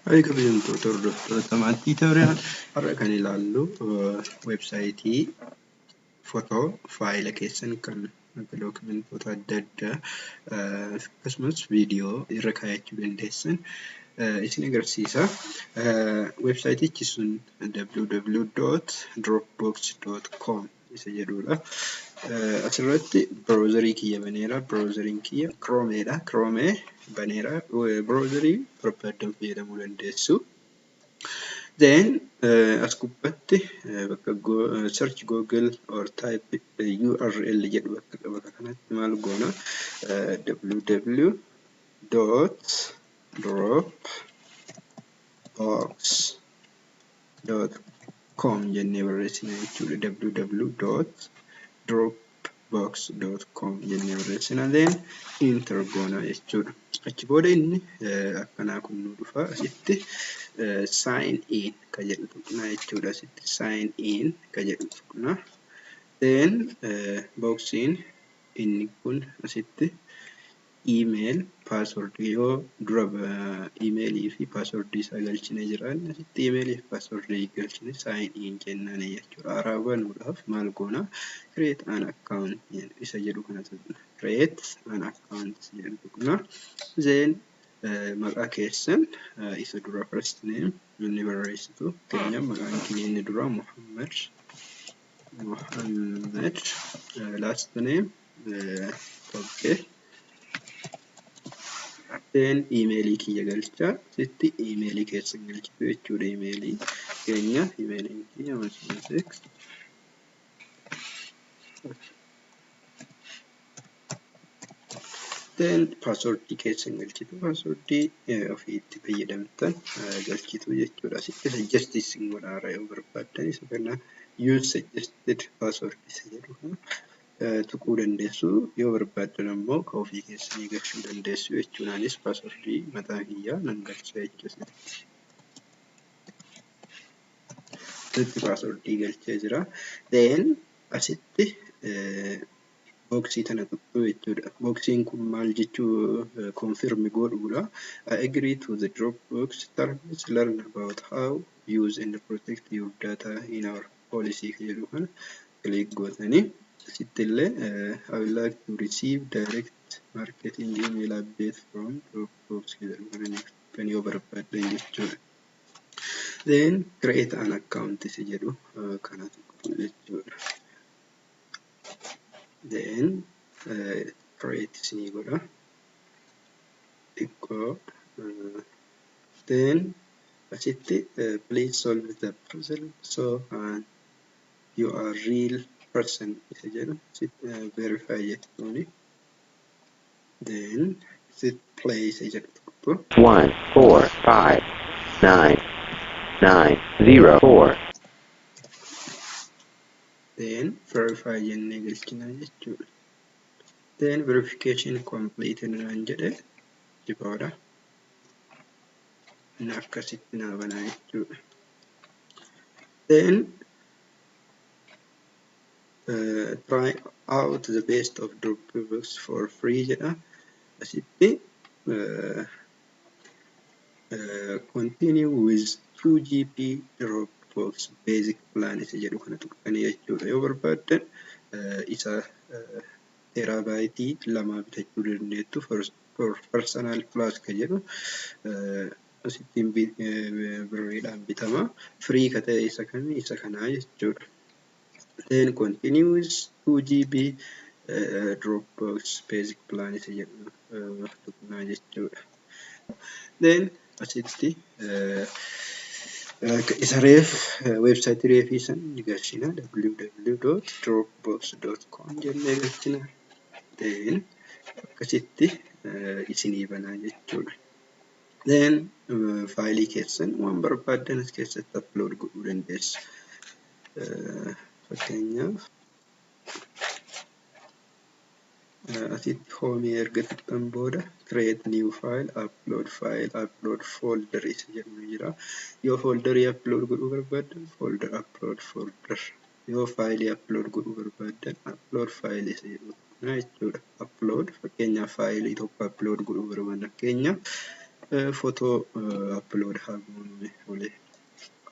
Hai kabajamtoota hordoftoota maatii Tooriyaan har'a kan ilaallu weebsaayitii footoo faayila keessan kan akka dookumentoota adda addaa akkasumas viidiyoo irra kaa'achuu dandeessan isin agarsiisa. Weebsaayitichi sun www.dropbox.com isa jedhudha. Asirratti browserii kiyya baneera. Browseriin kiyya Chromeedha. Chrome baneera. Browserii barbaadan fayyadamuu dandeessu. Then as gubbatti bakka search Google or type URL jedhu bakka kanatti maal goona www.dropbox.com jennee barreessina jechuudha. www.dropbox.com jennee barreessina. Then enter goona jechuudha. Achi booda inni akkanaa kun nu dhufa asitti sign in ka jedhu tuqna jechuudha. Asitti sign in ka jedhu tuqna. Then boxiin inni kun asitti email password yoo dura emailii fi password isaa galchine jiraan asitti emailii fi password galchine sign in jennaan jechuudha. Haaraa banuudhaaf maal goona create an account isa jedhu kana tuqna. Create an account jedhu tuqna. Then maqaa keessan isa dura first name inni barreessitu keenya maqaan keenya inni dura Muhammad last name okay. Then emailii kiyya galcha sitti emailii keessan galchitu jechuudha. Emailii keenya emailiin kiyya masix then password keessan galchitu password ofiitti fayyadamtan galchitu jechuudha. Asitti suggesting godhaara yoo barbaadan isa kana use suggested password isa jedhu tuquu dandeessu. Yoo barbaadan ammoo ka ofii keessanii galchuu dandeessu jechuudha. Anis password mataa kiyyaa nan galcha jechuudha. Asitti password galchee jira. Then asitti boxii tana tuqxu jechuudha. Boxiin kun maal jechuu confirm godhuudha. I agree to the Dropbox terms, learn about how use and protect your data in our policy jedhu kana click gootanii asitti illee I would like to receive direct marketing email update from Dropbox jedhu kana kan yoo barbaadan jechuudha. Then create an account isa jedhu kana tuqxu jechuudha. Then create isinii godha xiqqoo then asitti please solve the puzzle so you are real person isa jedhu verify jechuuni. Then sit play isa jedhu tuqxu 1459904 then verify jennee galchina jechuudha. Then verification completed naan jedhe jibooda inni akkasitti naa banaa jechuudha. Then try out the best of Dropbox for free jedha. Asitti continue with 2GB Dropbox basic plan isa jedhu kana tuqxanii jechuudha. Yoo barbaadan isa teeraabaaytii 2 bitachuu dandeettu for personal plus ka jedhu asittiin birriidhaan bitama. Free ka ta'e isa kamii isa kanaa jechuudha. Then continue with 2GB Dropbox basic plan isa jedhu tuqnaa jechuudha. Then asitti isa reef websaayitii reefii san ni galchina www.dropbox.com jennee galchina. Then akkasitti isinii banaa jechuudha. Then faayilii keessan waan barbaadan as keessatti upload godhuu dandeessu. Fakkeenyaaf asitti home erga tuqxan booda create new file, upload folder isa jedhu jira. Yoo folderii upload godhuu barbaadan folder upload folder. Yoo faayilii upload godhuu barbaadan upload file isa jedhu jechuudha. Upload fakkeenyaaf faayilii tokko upload godhuu barbaadan fakkeenyaaf footoo upload haa goone olee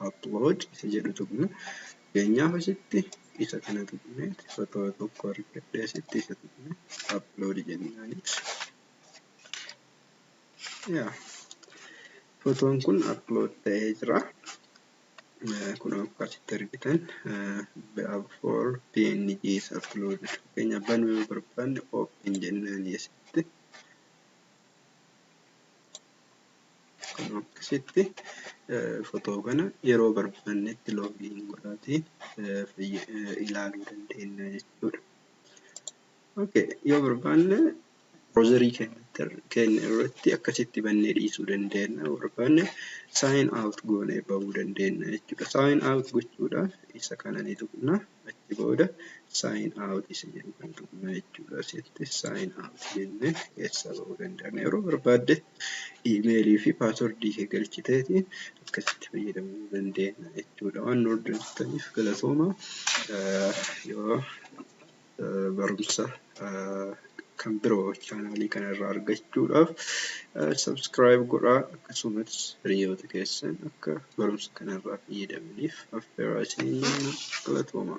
upload isa jedhu tuqna. Keenyaaf asitti isa kana tuqne footoo tokko argadhee asitti isa tuqne upload jennaani. Footoon kun upload ta'ee jira. Kun akkasitti argitan before PNG is uploaded. Keenyaaf banuu barbaanne open jennaani asitti. Kun akkasitti footoo kana yeroo barbaannetti login godhaatii ilaaluu dandeenya jechuudha. Okay, yoo barbaanne browserii keenya irratti akkasitti bannee dhiisuu dandeenya. Yoo barbaanne sign out goonee bahuu dandeenya jechuudha. Sign out gochuudhaaf isa kana ni tuqna. Achi booda sign out isa jedhu kan tuqna jechuudha. Asitti sign out jennee keessaa bahuu dandeenya. Yeroo barbaadde emailii fi passwordii kee galchiteeti akkasitti fayyadamuu dandeenya jechuudha. Waan nu hordofitaniif galatooma. Yoo barumsa kan biroo chaanaalii kanarraa argachuudhaaf subscribe godhaa. Akkasumas hiriyoota keessan akka barumsa kanarraa fayyadamaniif affeeraa isin galatooma.